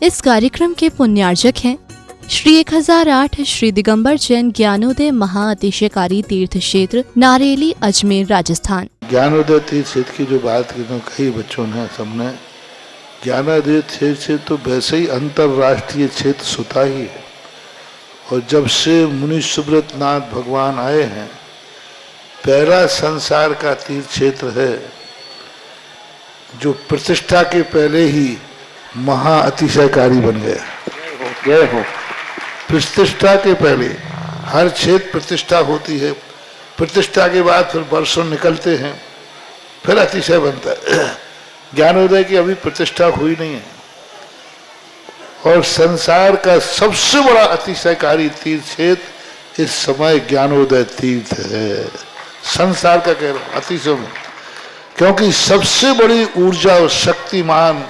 इस कार्यक्रम के पुण्यार्जक हैं श्री 1008 श्री दिगंबर जैन ज्ञानोदय महाअतिशयकारी तीर्थ क्षेत्र नारेली अजमेर राजस्थान। ज्ञानोदय तीर्थ क्षेत्र की जो बात की तो कई बच्चों ने सबने ज्ञानोदय तीर्थ क्षेत्र तो वैसे ही अंतर्राष्ट्रीय क्षेत्र सुता ही है। और जब से मुनि सुब्रत नाथ भगवान आए हैं, पहला संसार का तीर्थ क्षेत्र है जो प्रतिष्ठा के पहले ही महाअतिशयकारी बन गया। जय हो। प्रतिष्ठा के पहले हर क्षेत्र प्रतिष्ठा होती है, प्रतिष्ठा के बाद फिर वर्षों निकलते हैं, फिर अतिशय बनता है। ज्ञानोदय की अभी प्रतिष्ठा हुई नहीं है और संसार का सबसे बड़ा अतिशयकारी तीर्थ क्षेत्र इस समय ज्ञानोदय तीर्थ है। संसार का कह रहा हूं अतिशय में, क्योंकि सबसे बड़ी ऊर्जा और शक्तिमान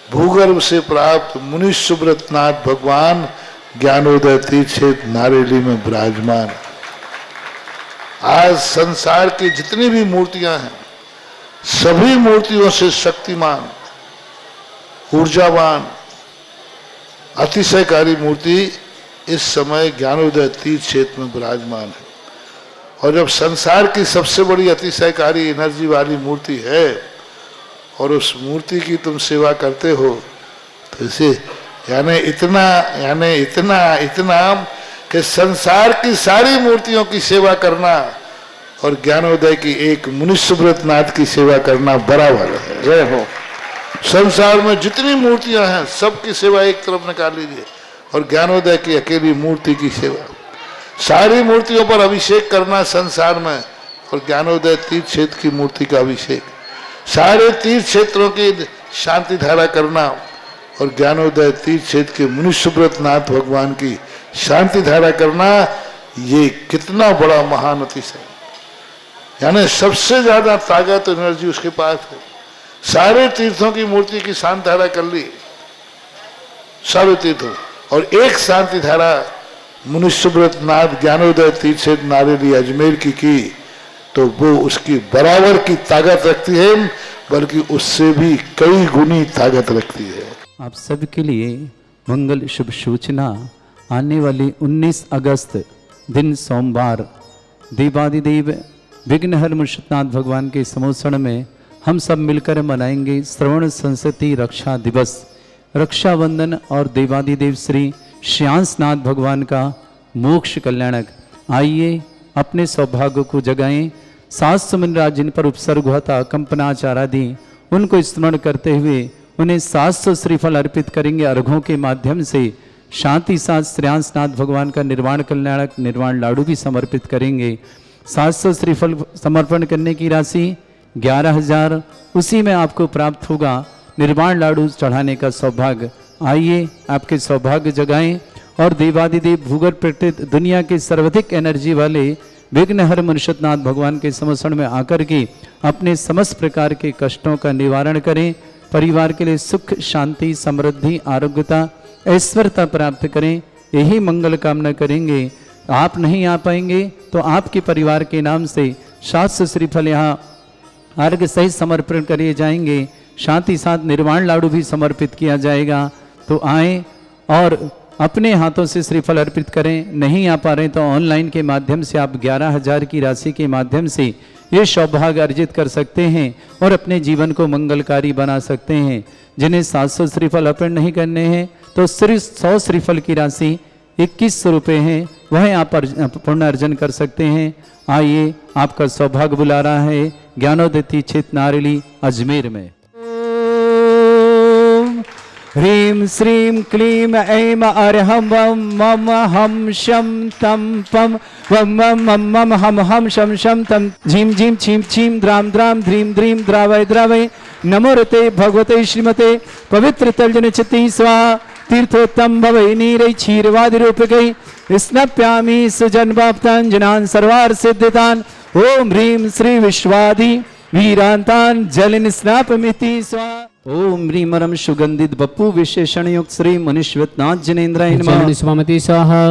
भूगर्भ से प्राप्त मुनि सुब्रत नाथ भगवान ज्ञानोदय तीर्थ क्षेत्र नारेली में विराजमान। आज संसार की जितनी भी मूर्तियां हैं, सभी मूर्तियों से शक्तिमान, ऊर्जावान, अतिशयकारी मूर्ति इस समय ज्ञानोदय तीर्थ क्षेत्र में विराजमान है। और जब संसार की सबसे बड़ी अतिशयकारी एनर्जी वाली मूर्ति है और उस मूर्ति की तुम सेवा करते हो, तो इसे यानी इतना कि संसार की सारी मूर्तियों की सेवा करना और ज्ञानोदय की एक मुनि सुब्रत नाथ की सेवा करना बराबर है। जय हो। संसार में जितनी मूर्तियां हैं सबकी सेवा एक तरफ निकाल लीजिए और ज्ञानोदय की अकेली मूर्ति की सेवा। सारी मूर्तियों पर अभिषेक करना संसार में और ज्ञानोदय तीर्थ क्षेत्र की मूर्ति का अभिषेक, सारे तीर्थ क्षेत्रों की शांति धारा करना और ज्ञानोदय तीर्थ क्षेत्र के मुनि सुब्रत नाथ भगवान की शांति धारा करना, ये कितना बड़ा महान अतिशय। यानी सबसे ज्यादा ताकत एनर्जी उसके पास है। सारे तीर्थों की मूर्ति की शांति धारा कर ली, सारे तीर्थों, और एक शांति धारा मुनि सुब्रत नाथ ज्ञानोदय तीर्थ क्षेत्र नारेली अजमेर की तो वो उसकी बराबर की ताकत रखती है, बल्कि उससे भी कई गुनी ताकत रखती है। आप सबके लिए मंगल शुभ सूचना। आने वाली 19 अगस्त दिन सोमवार देवादिदेव विघ्नहर मुर्शिदनाथ भगवान के समोसण में हम सब मिलकर मनाएंगे श्रवण संस्कृति रक्षा दिवस। रक्षाबंधन और देवादिदेव श्री श्यांसनाथ भगवान का मोक्ष कल्याणक। आइए अपने सौभाग्य को जगाएं। सात सुमनराज जिन पर उपसर्ग हुआ था कंपनाचार आदि, उनको स्मरण करते हुए उन्हें 700 श्रीफल अर्पित करेंगे। अर्घों के माध्यम से शांति साथ श्रेयांसनाथ भगवान का निर्वाण कल्याणक निर्वाण लाडू भी समर्पित करेंगे। 700 श्रीफल समर्पण करने की राशि 11,000 उसी में आपको प्राप्त होगा निर्वाण लाडू चढ़ाने का सौभाग्य। आइए आपके सौभाग्य जगाएं और देवादिदेव भूगर्भ प्रकृत दुनिया के सर्वाधिक एनर्जी वाले विघ्नहर मुर्शिदनाथ भगवान के समसण में आकर के अपने समस्त प्रकार के कष्टों का निवारण करें। परिवार के लिए सुख शांति समृद्धि आरोग्यता ऐश्वर्यता प्राप्त करें, यही मंगल कामना करेंगे। आप नहीं आ पाएंगे तो आपके परिवार के नाम से 700 श्रीफल यहाँ अर्घ सहित समर्पण करे जाएंगे। शांति साथ निर्वाण लाडू भी समर्पित किया जाएगा। तो आएँ और अपने हाथों से श्रीफल अर्पित करें। नहीं आ पा रहे तो ऑनलाइन के माध्यम से आप 11,000 की राशि के माध्यम से ये सौभाग्य अर्जित कर सकते हैं और अपने जीवन को मंगलकारी बना सकते हैं। जिन्हें 700 श्रीफल अर्पण नहीं करने हैं तो सिर्फ 100 श्रीफल की राशि 2100 रुपये है, वह आप पुण्य अर्जन कर सकते हैं। आइए आपका सौभाग्य बुला रहा है ज्ञानोदय तीर्थ क्षेत्र नारेली अजमेर में। ह्रीं श्रीं क्लीं ऐं अर्हं वं मम हम शं तं पं वं मम मम मम हम हम शं शं तं झीं झीं छीं छीं द्रां द्रां ध्रीं ध्रीं द्रावय द्रावय नमो रते भगवते श्रीमते पवित्र तर्जन चित्ती स्वाहा तीर्थोत्तम भवै नीरै क्षीरवादि रूपकै स्नप्यामि सुजन्माप्ताञ्जनान् सर्वार्थ सिद्धितान् ओम ह्रीं श्री विश्वादि वीरांतान जलिन स्नापमिति स्वाहा। ओम ह्रीं परम सुगंधित बप्पू विशेषण युक्त श्री मुनिश्वतनाथ जिनेन्द्राय नमः स्वाहा।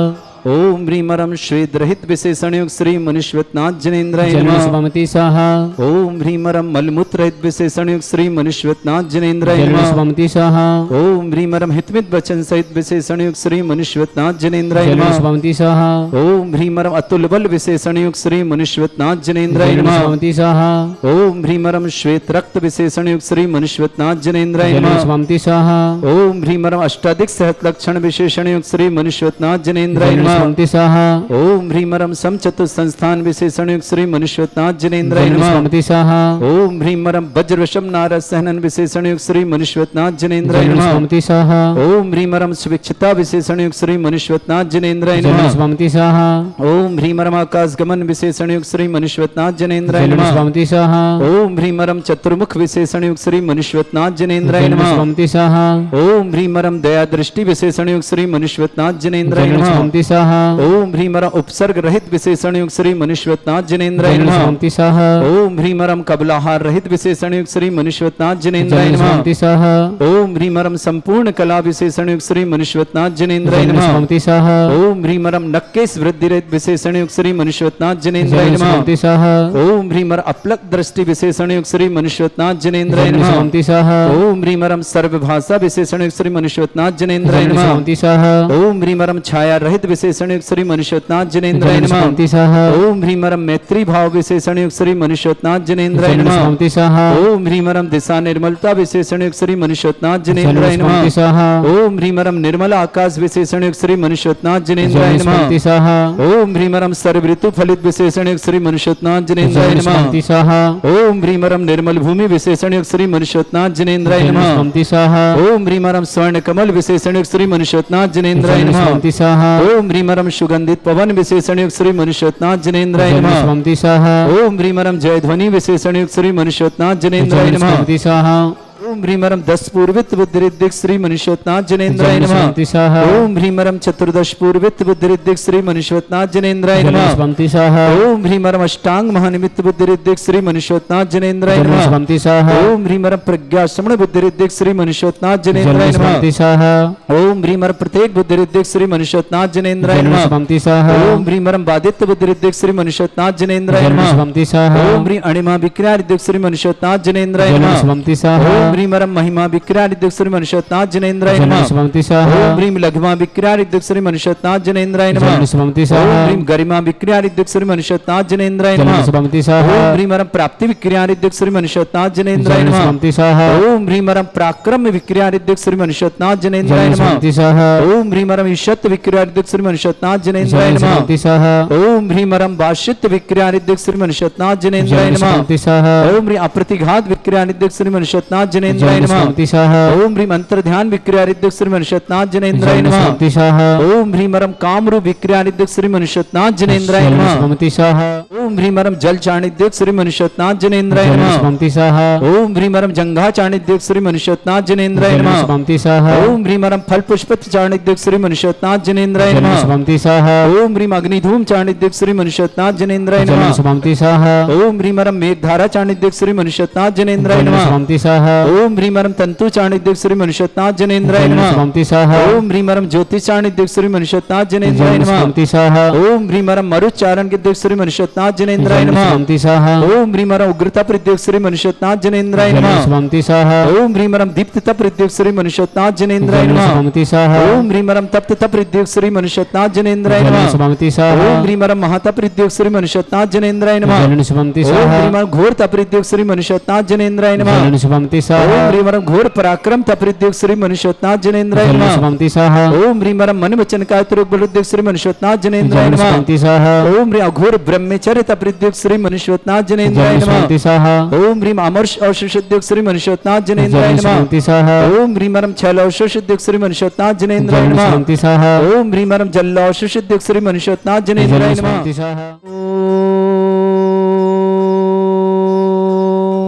ओम ह्रीमरम श्वेत रहित विशेषण युक्त श्री मनुष्यनाथ जनेन्द्राय नमः। शुभमति स्वाहा ओम ह्रीमरम मलमूत्र रहित विशेषण युक्त श्री मनुष्यनाथ जनेन्द्राय नमः। शुभमति स्वाहा ओम ह्रीमरम हितमित वचन सहित विशेषण युक्त श्री मनुष्यनाथ जनेन्द्राय नमः। शुभमति स्वाहा ओम ह्रीमरम अतुल बल विशेषण युक्त श्री मनुष्यनाथ जनेन्द्राय नमः। शुभमति स्वाहा ओम ह्रीमरम श्वेत रक्त विशेषण युक्त श्री मनुष्यनाथ जनेन्द्राय नमः। शुभमति स्वाहा ओम ह्रीमरम अष्टाधिक सहत लक्षण विशेषण युक्त श्री मनुष्यनाथ जनेन्द्राय नमः। शुभमति स्वाहा ओम ह्रीमरम समचतुर संस्थान विशेषण युक्त श्री मनुष्यनाथ जनेन्द्राय नमः। शुभमति स्वाहा ओम ह्रीमरम वज्र वशम नारद सहनन विशेषण युक्त श्री मनुष्यनाथ जनेन्द्राय नमः। शुभमति स्वाहा ओम ह्रीमरम स्विच्छता विशेषण युक्त श्री मनुष्यनाथ जनेन्द्राय नमः। शुभमति स्वाहा ओम ह्रीमरम आकाश गमन विशेषण युक्त श्री मनुष्यनाथ जनेन्द्राय नमः। शुभमति स्वाहा ओम ह्रीमरम चतुर्मुख विशेषण युक्त श्री मनुष्यनाथ जनेन्द्राय नमः। शुभमति स्वाहा ओम ह्रीमरम दया दृष्टि विशेषण युक्त श्री मनुष्यनाथ जनेन्द्राय नमः। शुभमति स्वाहा ओम ह्रीमरम उपसर्ग रहित विशेषण युक्त श्री मनुष्यनाथ जनेन्द्राय नमः। शुभमति स्वाहा ओम ह्रीमरम कबलाहार रहित विशेषण युक्त श्री मनुष्यनाथ जनेन्द्राय नमः। शुभमति स्वाहा ओम ह्रीमरम संपूर्ण कला विशेषण युक्त श्री मनुष्यनाथ जनेन्द्राय नमः। शुभमति स्वाहा ओम ह्रीमरम नक्केश वृद्धि रहित विशेषण युक्त श्री मनुष्यनाथ जनेन्द्राय नमः। शुभमति स्वाहा ओम ह्रीमर अपलक दृष्टि विशेषण युक्त श्री मनुष्यनाथ जनेन्द्राय नमः। शुभमति स्वाहा ओम ह्रीमरम सर्वभाषा विशेषण युक्त श्री मनुष्यनाथ जनेन्द्राय नमः। शुभमति स्वाहा ओम ह्रीमरम छाया रहित विशेषण युक्त श्री मनुष्यनाथ जनेन्द्राय नमः। शुभमति स्वाहा ओम ह्रीमरम मैत्री भाव विशेषण युक्त श्री मनुष्यनाथ जनेन्द्राय नमः। शुभमति स्वाहा ओम ह्रीमरम दिशा निर्मलता विशेषण युक्त श्री मनुष्यनाथ जनेन्द्राय नमः। शुभमति स्वाहा ओम ह्रीमरम निर्मल आकाश विशेषण युक्त श्री मनुष्यनाथ जनेन्द्राय नमः। शुभमति स्वाहा ओम ह्रीमरम सर्व ऋतु फलित विशेषण युक्त श्री मनुष्यनाथ जनेन्द्राय नमः। शुभमति स्वाहा ओम ह्रीमरम निर्मल भूमि विशेषण युक्त श्री मनुष्यनाथ जनेन्द्राय नमः। शुभमति स्वाहा ओम ह्रीमरम स्वर्ण कमल विशेषण युक्त श्री मनुष्यनाथ जनेन्द्राय नमः। शुभमति स्वाहा ओम ह्रीमरम सुगंधित पवन विशेषण युक्त श्री मनुष्यनाथ जनेन्द्राय नमः। शुभमति स्वाहा ओम ह्रीमरम जय ध्वनि विशेषण युक्त श्री मनुष्यनाथ जनेन्द्राय नमः। शुभमति स्वाहा ओम ह्रीमरम 10 पूर्वित बुद्धिरिद्धिक श्री मनुष्यनाथ जनेन्द्राय नमः। शुभमति स्वाहा ओम ह्रीमरम 14 पूर्वित बुद्धिरिद्धिक श्री मनुष्यनाथ जनेन्द्राय नमः। शुभमति स्वाहा ओम ह्रीमरम अष्टांग महानिमित्त बुद्धिरिद्धिक श्री मनुष्यनाथ जनेन्द्राय नमः। शुभमति स्वाहा ओम ह्रीमरम प्रज्ञा श्रवण बुद्धिरिद्धिक श्री मनुष्यनाथ जनेन्द्राय नमः। शुभमति स्वाहा ओम ह्रीमरम प्रत्येक बुद्धिरिद्धिक श्री मनुष्यनाथ जनेन्द्राय नमः। शुभमति स्वाहा ओम ह्रीमरम बादित्य बुद्धिरिद्धिक श्री मनुष्यनाथ जनेन्द्राय नमः। शुभमति स्वाहा ओम ह्री अणिमा विक्रियादिक श्री मनुष्यनाथ जनेन्द्राय नमः। शुभमति स्वाहा ओम ह्रीमरम महिमा विक्रियादिक श्री मनुष्यनाथ जनेन्द्राय नमः। शुभमति स्वाहा ओम ह्रीम लघुमा विक्रियादिक श्री मनुष्यनाथ जनेन्द्राय नमः। शुभमति ओम स्वाहा ह्रीम गरिमा विक्रियादिक श्री मनुष्यनाथ जनेन्द्राय नमः। शुभमति स्वाहा ओम ह्रीमरम प्राप्ति विक्रियादिक श्री मनुष्यनाथ जनेन्द्राय नमः। शुभमति स्वाहा ओम ह्रीमरम पराक्रम विक्रियादिक श्री मनुष्यनाथ जनेन्द्राय नमः। शुभमति स्वाहा ओम ह्रीमरम ईशत विक्रियादिक श्री मनुष्यनाथ जनेन्द्राय नमः। शुभमति स्वाहा ओम ह्रीमरम बाशित विक्रियादिक श्री मनुष्यनाथ जनेन्द्राय नमः। शुभमति स्वाहा ओम ह्रीम अप्रतिघात विक्रियादिक श्री मनुष्यनाथ जनेन्द्राय नमः। शुभमति स्वाहा ओम ह्रीम अंतर्ध्यान विक्रियादिक श्री मनुष्यनाथ जनेन्द्राय नमः। शुभमति स्वाहा ओम ह्रीमरम कामरूप विक्रियादिक श्री मनुष्यनाथ जनेन्द्राय नमः। शुभमति स्वाहा ओम ह्रीमरम जल चाणिद्यक श्री मनुष्यनाथ जनेन्द्राय नमः। शुभमति स्वाहा ओम ह्रीमरम जंघा चाणिद्यक श्री मनुष्यनाथ जनेन्द्राय नमः। शुभमति स्वाहा ओम ह्रीमरम फल पुष्प चाणिद्यक श्री मनुष्यनाथ जनेन्द्राय नमः। शुभमति स्वाहा ओम ह्रीम अग्निधूम चाणिद्यक श्री मनुष्यनाथ जनेन्द्राय नमः। शुभमति स्वाहा ओम ह्रीमरम मेघधारा चाणिद्यक श्री मनुष्यनाथ जनेन्द्राय नमः। शुभमति स्वाहा ओम ह्रीमरम तंतु चाणिद्यक श्री मनुष्यनाथ जनेन्द्राय नमः। शुभमति स्वाहा ओम ह्रीमरम ज्योतिष चाणिद्यक श्री मनुष्यनाथ जनेन्द्राय नमः। शुभमति स्वाहा ओम ह्रीमरम मरुचारण गिद्यक श्री मनुष्यनाथ जनेन्द्राय नमः। शुभमति स्वाहा ओम ह्रीमरम उग्रता प्रद्यक श्री मनुष्यनाथ जनेन्द्राय नमः। शुभमति स्वाहा ओम ह्रीमरम दीप्तता प्रद्यक श्री मनुष्यनाथ जनेन्द्राय नमः। शुभमति स्वाहा ओम ह्रीमरम तप्तता प्रद्यक श्री मनुष्यनाथ जनेन्द्राय नमः। शुभमति स्वाहा ओम ह्रीमरम महाता प्रद्यक श्री मनुष्यनाथ जनेन्द्राय नमः। शुभमति ओम स्वाहा ह्रीमरम घोर तप्रद्यक श्री मनुष्यनाथ जनेन्द्राय नमः। शुभमति ओम स्वाहा ह्रीमरम घोर पराक्रम तप्रद्यक श्री मनुष्यनाथ जनेन्द्राय नमः। शुभमति स्वाहा ओम ह्रीमरम मन वचन कायतरुक बलुद्यक श्री मनुष्यनाथ जनेन्द्राय नमः। शुभमति स्वाहा ओम ह्रीम अघोर ब्रह्मचर्य तप्रद्यक श्री मनुष्यनाथ जनेन्द्राय नमः। शुभमति स्वाहा ओम ह्रीम अमर्ष औषधोद्यक श्री मनुष्यनाथ जनेन्द्राय नमः। शुभमति स्वाहा ओम ह्रीमरम छल औषधोद्यक श्री मनुष्यनाथ जनेन्द्राय नमः। शुभमति स्वाहा ओम ह्रीमरम जल औषधोद्यक श्री मनुष्यनाथ जनेन्द्राय नमः। शुभमति स्वाहा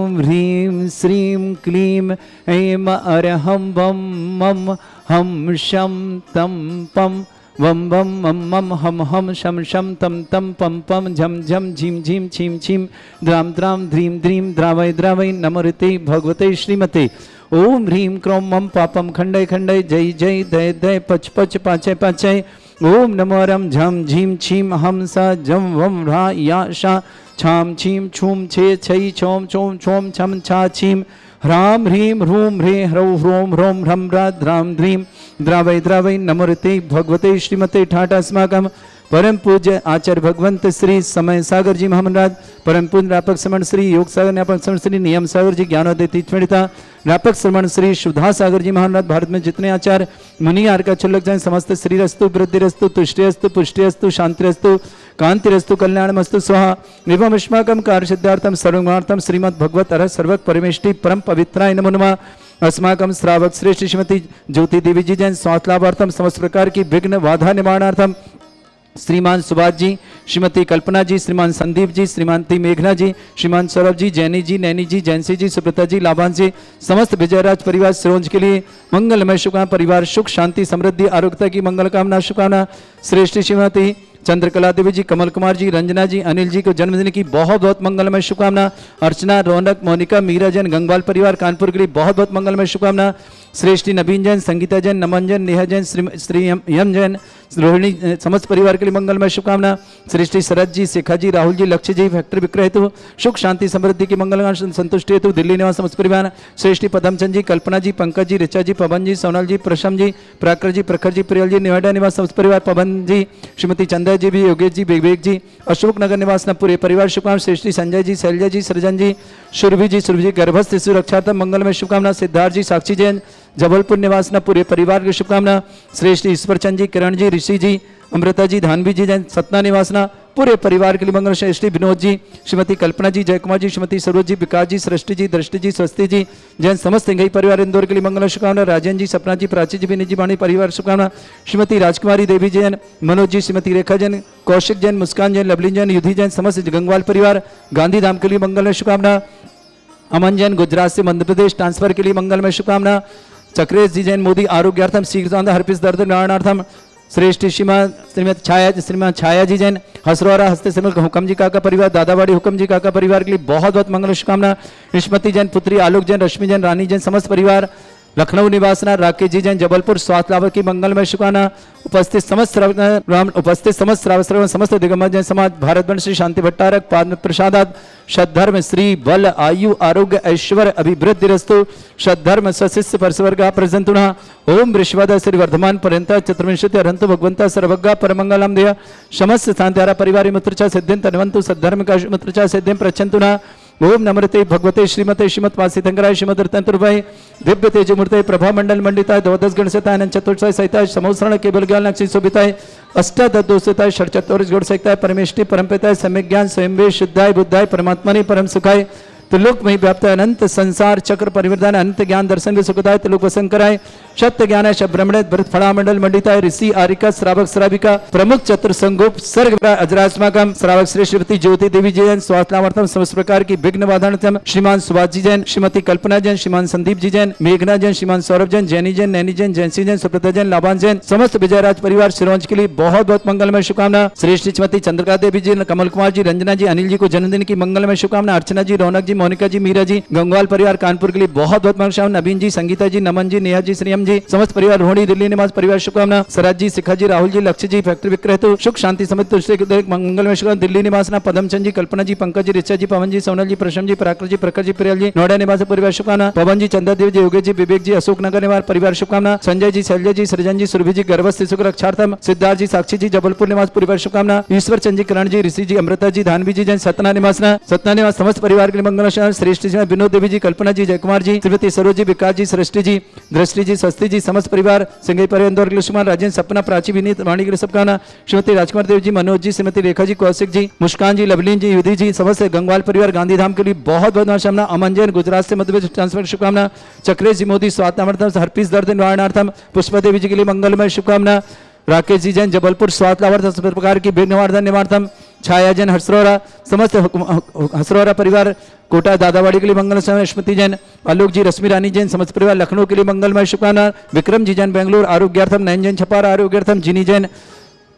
ओम ह्रीम श्रीम क्लीम ऐं अरहं वम मम हम शम तम पम वम वम मम मम हम हम शम शम तम तम पम पम झम झम झीम झीम छीम छीम द्राम द्राम ध्रीम ध्रीम द्रावय द्रावय नमोते भगवते श्रीमते। ओम ह्रीम क्रोम मम पापम खंडय खंडय जय जय दय दय पच पच पाचय पाचय ओम नमो रम झम झीम छीम हम स जम वम ह्रा या शा छाम छीम छूम छे छई छोम छोम छोम छम छा छीम ह्राम ह्रीम ह्रूम ह्रे ह्रौ ह्रोम ह्रोम ह्रम ह्राम ध्रीम द्रावै द्रावै नमोते भगवते श्रीमते ठाटा अस्माकं परम पूज्य आचार्य भगवंत श्री समय सागर जी महामंडल परम पूज्य व्यापक श्रमण श्री योग सागर व्यापक श्रमण श्री नियम सागर जी ज्ञानोदय तीर्थता व्यापक श्रमण श्री शुद्धा सागर जी महामंडल भारत में जितने आचार्य मुनि आर का चुल्लक जाए समस्त श्रीरस्तु वृद्धिरस्तु तुष्टिरस्तु पुष्टिरस्तु शांतिरस्तु कांतिरस्तु कल्याणमस्तु स्वाहा एवं अस्माकं कार्यसिद्धार्थम सर्वगुणार्थम श्रीमद् भगवत अरह सर्वक परमेष्टि परम पवित्राय नमो नमः अस्माकं श्रावक श्रेष्ठ श्रीमती ज्योति देवी जी जैन स्वास्थ्य लाभार्थम समस्त प्रकार की विघ्न बाधा निवारणार्थम श्रीमान सुभाष जी, श्रीमती कल्पना जी, श्रीमान संदीप जी, श्रीमती मेघना जी, श्रीमान सौरभ जी, जैनी जी, नैनी जी, जैनसी जी, सुब्रता जी, लाभान जी, समस्त विजयराज परिवार सिरोंज के लिए मंगलमय शुभकामना, परिवार सुख शांति समृद्धि आरोग्यता की मंगल कामना शुभकामना। श्रेष्ठ श्रीमती चंद्रकला देवी जी, कमल कुमार जी, रंजना जी, अनिल जी को जन्मदिन की बहुत बहुत मंगलमय शुभकामना। अर्चना, रौनक, मोनिका, मीरा जैन, गंगवाल परिवार कानपुर के लिए बहुत बहुत मंगलमय शुभकामना। श्रेष्ठी नवीन जैन, संगीता जैन, नमन जैन, नेहा जैन, श्री यम जैन, रोहिणी समस्त परिवार के लिए मंगलमय शुभकामना। श्रेष्ठी शरद जी, शेखा जी, राहुल जी, लक्ष्य जी फैक्ट्री विक्रय हेतु सुख शांति समृद्धि की मंगल संतुष्टि हेतु दिल्ली निवास समस्त परिवार। श्रेष्ठी पदमचंद जी, कल्पना जी, पंकज जी, ऋचा जी, पवन जी, सोनल जी, प्रशम जी, प्राकर जी, प्रखर जी, प्रियल जी, नोएडा निवास समस्त परिवार, पवन जी, श्रीमती चंदा जी भी, योगेश जी, विवेक जी, अशोक नगर निवास न पूरे परिवार शुभकामना। श्रेष्ठी संजय जी, शैलजा जी, सृजन जी, सुरभि जी गर्भस्थ शिशु रक्षार्थम मंगलमय शुभकामना। सिद्धार्थ जी, साक्षी जैन, जबलपुर निवास न पूरे परिवार की शुभकामना। श्रेष्ठी ईश्वरचंद जी, किरण जी, ऋषि जी, अमृता जी, धानवी जी जैन, सतना निवासना पूरे परिवार के लिए मंगल। श्रेष्ठी विनोद जी, श्रीमती कल्पना जी, जयकुमार जी, श्रीमती सरोज जी, विकास जी, सृष्टि जी, दृष्टि जी, स्वस्ति जी जैन समस्त गई परिवार इंदौर के लिए मंगल शुभकामना। राजेंद्र जी, सपना जी, प्राची जी, विनीत जी, वाणी परिवार शुभकामना। श्रीमती राजकुमारी देवी जैन, मनोज जी, श्रीमती रेखा जैन, कौशिक जैन, मुस्कान जैन, लवलीन जैन, युद्धि जैन समस्त गंगवाल परिवार गांधी धाम के लिए मंगल शुभकामना। अमन जैन गुजरात से मध्य प्रदेश ट्रांसफर के लिए मंगलमय शुभकामना। चक्रेश जी जैन, मोदी आरोग्यार्थम शीघ्र हर्पिस दर्द निवारणार्थम। श्रेष्ठ श्रीमान छाया जी जैन, हसरौरा हस्ते सिमल हुक्म जी काका परिवार, दादावाड़ी हुक्म जी काका परिवार के लिए बहुत बहुत मंगल शुभकामना। निष्मति जैन, पुत्री आलोक जैन, रश्मि जैन, रानी जैन समस्त परिवार। लखनऊ निवासना राकेश जी जैन, जबलपुर स्वास्थ्य लाभ की मंगलमय शुभकामना। उपस्थित समस्त श्रावक समस्त दिगंबर जैन समाज, भारत श्री शांति भट्टारक पाद प्रसादात सद्धर्म श्री बल आयु आरोग्य ऐश्वर्य अभिवृद्धि रस्तु सद्धर्म सशिष्य परस्वर्गा प्रजंतुना ओम वृषवाद श्री वर्धमान पर्यंत चतुर्विंशति अरहंतु भगवंता सर्वज्ञा परमंगलम देय समस्त शांतिहारा परिवार मुत्रचा सिद्धिं तन्वंतु सद्धर्म का मुत्रचा सिद्धिं प्रचंतुना। ओम नमृते भगवते श्रीमते श्रीमत वासितंगराय श्रीमद रतनतुर्भय दिव्य तेजमूर्ते प्रभा मंडल मंडिताय द्वादश गणसताय चतुर्थाय सहिताय समोसरण केवल ज्ञान लक्ष्मी शोभिताय अष्टादशोताय षट्चतुर्श गुण सहिताय परमेष्टि परमपिताय सम्यक ज्ञान स्वयं शुद्धाय बुद्धाय परमात्मने परम सुखाय त्रिलोक में व्याप्त अनंत संसार चक्र परिवर्तन अनंत ज्ञान दर्शन भी सुखदाय त्रिलोक वसंकराय सत्य ज्ञान ब्रह्मण भरत फड़ा मंडल मंडिताय ऋषि आरिका श्रावक श्राविका प्रमुख चतुर संगोप सर्ग अजरात्मकम श्रावक श्री श्रीमती ज्योति देवी जैन स्वास्थ्यम समस्त प्रकार की विघ्न बाधान श्रीमान सुभाष जी जैन, श्रीमती कल्पना जैन, श्रीमान संदीप जी जैन, मेघना जैन, श्रीमान सौरभ जैन, जैनी जैन, नैनी जैन, जैनसी जैन, सुप्रता जैन, लाभान जैन समस्त विजयराज परिवार सिरोंज के लिए बहुत बहुत मंगलमय शुभकामना। श्रेष्ठ श्रीमती चंद्रका देवी जी, कमल कुमार जी, रंजना जी, अनिल जी को जन्मदिन की मंगलमय शुभकामना। अर्चना जी, रौनक जी, मोनिका जी, मीरा जी, गंगवाल परिवार कानपुर के लिए बहुत बहुत मंगल। नवीन जी, संगीता जी, नमन जी, नेहा जी, श्रीयम जी समस्त परिवार, रोहिणी दिल्ली निवास परिवार शुभकामना। सरद जी, शिखा जी, राहुल जी, लक्ष्य जी फैक्ट्री विक्रय हेतु सुख शांति समित मंगलमय शुभकामना। दिल्ली निवास ना पदमचंद जी, कल्पना जी, पंकज जी, ऋचा जी, पवन जी, सोनल जी, प्रशम जी, प्राकर जी, प्रखर जी, प्रियल जी, नोएडा निवास परिवार शुभकामना। पवन जी, चंदा देव जी, योगेश जी, विवेक जी, अशोक नगर निवास परिवार शुभकामना। संजय जी, शैलजा जी, सृजन जी, सुरभि जी, गर्भस्थ शिशु रक्षार्थम। सिद्धार्थ जी, साक्षी जी, जबलपुर निवास परिवार शुभकामना। ईश्वर चंद जी, किरण जी, ऋषि जी, अमृता जी, धानवी जी जैन, सतना निवास समस्त परिवार के लिए मंगल। श्रेष्ठ जी, विनोद देवी जी, कल्पना जी, जयकुमार जी, श्रीमती सरोज जी, विकास जी, सृष्टि जी, दृष्टि जी, स्वस्ति जी समस्त परिवार, सिंगई परिवार के राजेंद्र, सपना, प्राची, विनीत, वाणी के सबकाना। श्रीमती राजकुमार देव जी, मनोज जी, श्रीमती रेखा जी, कौशिक जी, मुस्कान जी, लवलीन जी, युद्धि जी समस्त गंगवाल परिवार गांधी धाम के लिए बहुत बहुत शुभकामना। अमन जैन गुजरात से मध्य प्रदेश ट्रांसफर शुभकामना। चक्रेश जी, मोदी स्वास्थ्यम हर्पिस दर्द निवारणार्थम। पुष्पा देवी जी के लिए मंगलमय शुभकामना। राकेश जी जैन, जबलपुर स्वास्थ्य प्रकार की विघ्न निवारणार्थम। छाया जैन, हसरौरा समस्त हसरौरा परिवार कोटा दादावाड़ी के लिए मंगल। स्मृति जैन, आलोक जी, रश्मि रानी जैन समस्त परिवार लखनऊ के लिए मंगलमय शुभकामना। विक्रम जी जैन, बेंगलुरु आरोग्यार्थम। नयन जैन, छपारा आरोग्यार्थम। जिनी जैन,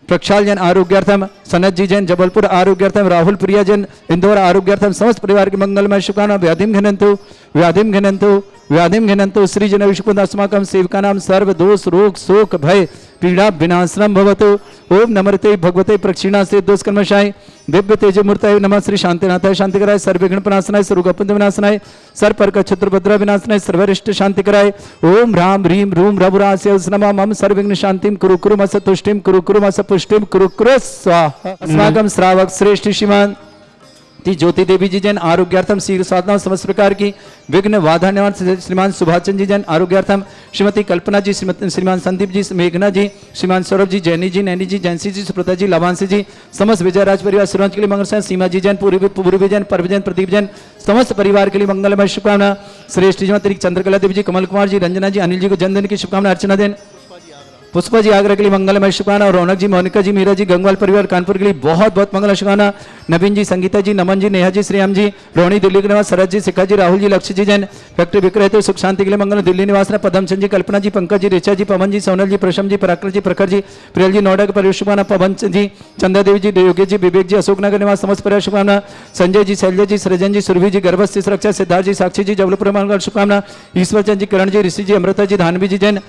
प्रक्षाल जैन आरोग्यार्थम, सनत जी जैन जबलपुर आरोग्यार्थम, राहुल प्रिया जैन इंदौर आरोग्यार्थम, समस्त परिवार के मंगलमय शुभकामना। व्याधिम घनंतु व्याधिम घनंतु व्याधिम घनंतु श्री जन विष्णुकुंद अस्माकं सेवकानां सर्व दोष रोग शोक भय पीड़ा विनाशनम भवतु। ओम नमर्ते भगवते प्रक्षिणा से दोष कर्मशाय दिव्य तेज मूर्तये नमः। श्री शांतिनाथाय शांतिकराय, सर्वविघ्न प्रणाशनाय, सर्वगोपन विनाशनाय, सर्वपर्क छत्रभद्र विनाशनाय, सर्वरिष्ट शांतिकराय। ओम ह्रां ह्रीं रूं रघुरास्य नमः। मम सर्वविघ्न शांतिं कुरु कुरु मस तुष्टिं कुरु कुरु मस पुष्टिं कुरु कुरु स्वाहा। अस्माकं श्रावक श्रेष्ठ श्रीमान ज्योति देवी जी जैन आरोग्यार्थम शीघ्र साधना समस्त प्रकार की विघ्न बाधा निवारण श्रीमान सुभाषचंद जी जैन आरोग्यार्थम, श्रीमती कल्पना जी, श्रीमान संदीप जी, मेघना जी, श्रीमान सौरभ जी, जैनी जी, नैनी जी, जैंसी जी, सुप्रता जी, लाभांशी जी, समस्त विजय राज परिवार सूरज के लिए मंगल से, सीमा जी जैन, पूर्वी जैन, परव जैन, प्रदीप जैन, समस्त परिवार के लिए मंगलमय शुभकामना। श्रेष्ठ श्रीमती चंद्रकला देवी जी, कमल कुमार जी, रंजना जी, अनिल जी को जन्मदिन की शुभकामना अर्चना देन। पुष्पा जी आगरा के लिए मंगलमय शुभकामना। और रौनक जी, मोनिका जी, मीरा जी, गंगवाल परिवार कानपुर के लिए बहुत बहुत मंगल शुभकामना। नवीन जी, संगीता जी, नमन जी, नेहा जी, श्रीराम जी, रोहिणी दिल्ली के निवास, शरद जी, शिखा जी, राहुल जी, लक्ष्य जी जैन फैक्ट्री विक्रेता सुख शांति के लिए मंगल दिल्ली निवास, पदम चंद जी, कल्पना जी, पंकज जी, ऋचा जी, पवन जी, सोनल जी, प्रशम जी, पराकर जी, प्रखर जी, प्रियल जी, नोएडा के परिवार शुभकामना। पवन जी, चंदा देवी जी, योगेश जी, विवेक जी, अशोकनगर निवास समस्त परिवार शुभकामना। संजय जी, शैलजा जी, सृजन जी, सुरभि जी, गर्भस्थ सुरक्षा, सिद्धार्थ जी, साक्षी जी, जबलपुर मंगल शुभकामना। ईश्वर चंद जी, किरण जी, ऋषि जी, अमृता जी, धानवी जी जैन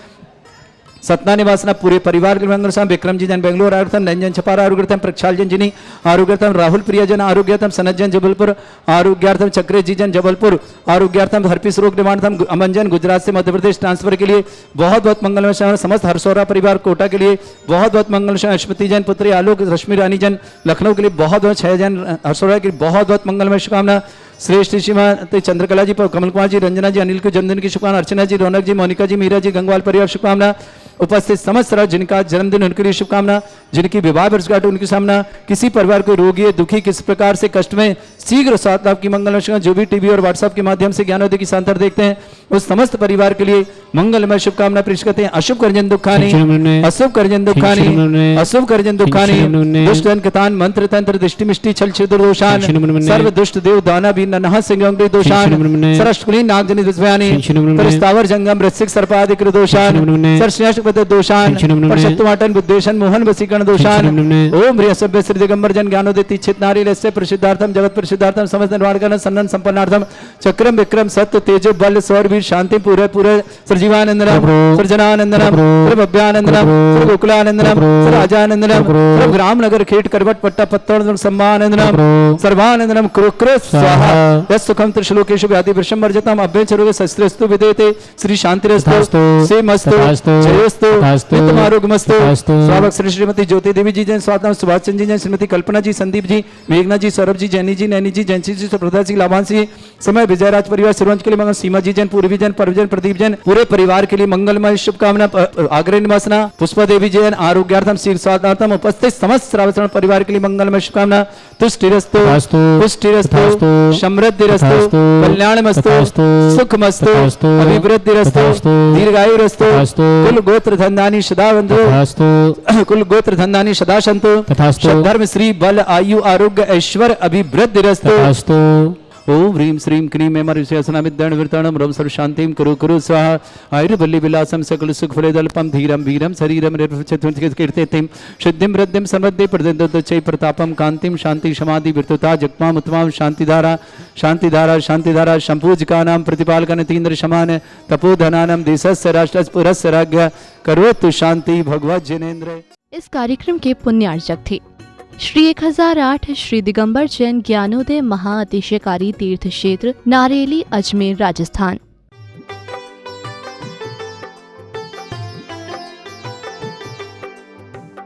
सतना निवासना पूरे परिवार के मंगल शाम। विक्रम जी जन बेंगलोर आरोग्यम, रंजन छपारा आरोग्यम, प्रक्षाल जन जिनी आरोग्यम, राहुल प्रिया जन आरोग्यम, सनत जन जबलपुर आरोग्यार्थम, चक्रे जी जन जबलपुर आरोग्यार्थम, हर्पिस रोग निवारणार्थम, अमन जन गुजरात से मध्य प्रदेश ट्रांसफर के लिए बहुत बहुत मंगलमय शाम। समस्त हरसौरा परिवार कोटा के लिए बहुत बहुत मंगल शाम। अश्वती जन पुत्री आलोक रश्मि रानी जन लखनऊ के लिए बहुत बहुत, 6 जन हरसौरा के लिए बहुत बहुत मंगलमय शुभकामना। श्रेष्ठ श्रीमती चंद्रकला जी, कमल कुमार जी, रंजना जी, अनिल के जन्मदिन की शुभकामना। अर्चना जी, रौनक जी, मोनिका जी, मीरा जी, गंगवाल परिवार शुभकामना। उपस्थित समस्त जिनका जन्मदिन उनके लिए शुभकामना, जिनकी विवाह वर्षगांठ उनकी सामना। किसी परिवार को रोगी है, दुखी, किस प्रकार से कष्ट में शीघ्र स्वास्थ्य लाभ की मंगल। जो भी टीवी और व्हाट्सएप के माध्यम से ज्ञानोदय की सांतर देखते हैं उस समस्त परिवार के लिए मंगलमय शुभकामना पेश करते हैं। अशुभ करजन दुखानी, अशुभ करजन दुखानी, अशुभ करजन दुखानी, दुष्ट जन कतान मंत्र तंत्र दृष्टि मिष्टि छल छिद्र दोषान, सर्व दुष्ट देव दाना भी ननह सिंह दोषान, सरस्कुलीन नागजनि दुष्भयानि, परिस्तावर जंगम वृश्चिक सर्पादिक दोषान, सरश्रेष्ठ दोषान, परशत्वाटन बुद्धेशन मोहन वसीकरण दोषान। ओम ह्रीं सभ्य श्री दिगंबर जन ज्ञानोदय तीक्षित नारी लस्य प्रसिद्धार्थम जगत प्रसिद्धार्थम समस्त निर्वाण करण सन्नन संपन्नार्थम चक्रम विक्रम सत्य तेजो बल सौर वीर शांति पूरे पूरे सर्जीवानंदनम सर्जनानंदनम सर्वभव्यानंदनम सर्वगोकुलानंदनम सर्वराजानंदनम सर्वग्राम नगर खेट करवट पट्टा पत्तोड़ सम्मानंदनम सर्वानंदनम कुरुक्र स्वाहा। यस् सुखम त्रिश्लोकेषु व्याधि वृषम वर्जतम अभ्यंच रोग शस्त्रस्तु विदेते श्री शांतिरस्तु सेमस्तु जयस्तु नित्यम आरोग्यमस्तु। स्वागत श्री श्रीमती ज्योति देवी जी जैन, स्वागत सुभाष चंद जी जैन, श्रीमती कल्पना जी, संदीप जी, मेघना जी, सौरभ जी, जैनी जी, नैनी जी, जैंसी जी, सुप्रदा जी, लाभांशी समय विजय राज परिवार सूरज के लिए मंगल। सीमा जी जैन, पूर्वी जैन, परवजन, प्रदीप जैन पूरे परिवार के लिए मंगलमय शुभकामना। आग्रह निवासना पुष्पा देवी जैन आरोग्यार्थम शीघ्र स्वास्थ्यार्थम, उपस्थित समस्त श्रावण परिवार के लिए मंगलमय शुभकामना। तुष्टिरस्तु पुष्टिरस्तु समृद्धिरस्तु कल्याणमस्तु सुखमस्तु अभिवृद्धिरस्तु दीर्घायुरस्तु। कुल गोत्र धन्यानि सदा बंधु, कुल गोत्र धन्यानि सदा सन्तु, धर्म श्री बल आयु आरोग्य ऐश्वर्य अभिवृद्धिरस्तु। ओम ह्रीं श्रीं क्रीं मेमरिशनामिद्दण विरतणम रम सर्व शांतिं कुरु कुरु स्वाहा। आयुर्बल्ली विलासम सकल सुख फलेदल्पम धीरम वीरम शरीरम कीर्तिं सिद्धिं वृद्धिं समृद्धि प्रदत्तचै प्रतापम कांतिं शांति समाधि विरतुता जगमाम उत्तमाम शांतिधारा शांतिधारा शांतिधारा संपूजकानां प्रतिपालकन तीन्द्र समान तपोधनानां देशस्य राष्ट्रस्य पुरस्य राज्ञ करोतु शांति भगवत जिनेन्द्र। इस कार्यक्रम के पुण्यार्चक थे श्री 1008 श्री दिगंबर जैन ज्ञानोदय महाअतिशयकारी तीर्थ क्षेत्र नारेली, अजमेर, राजस्थान।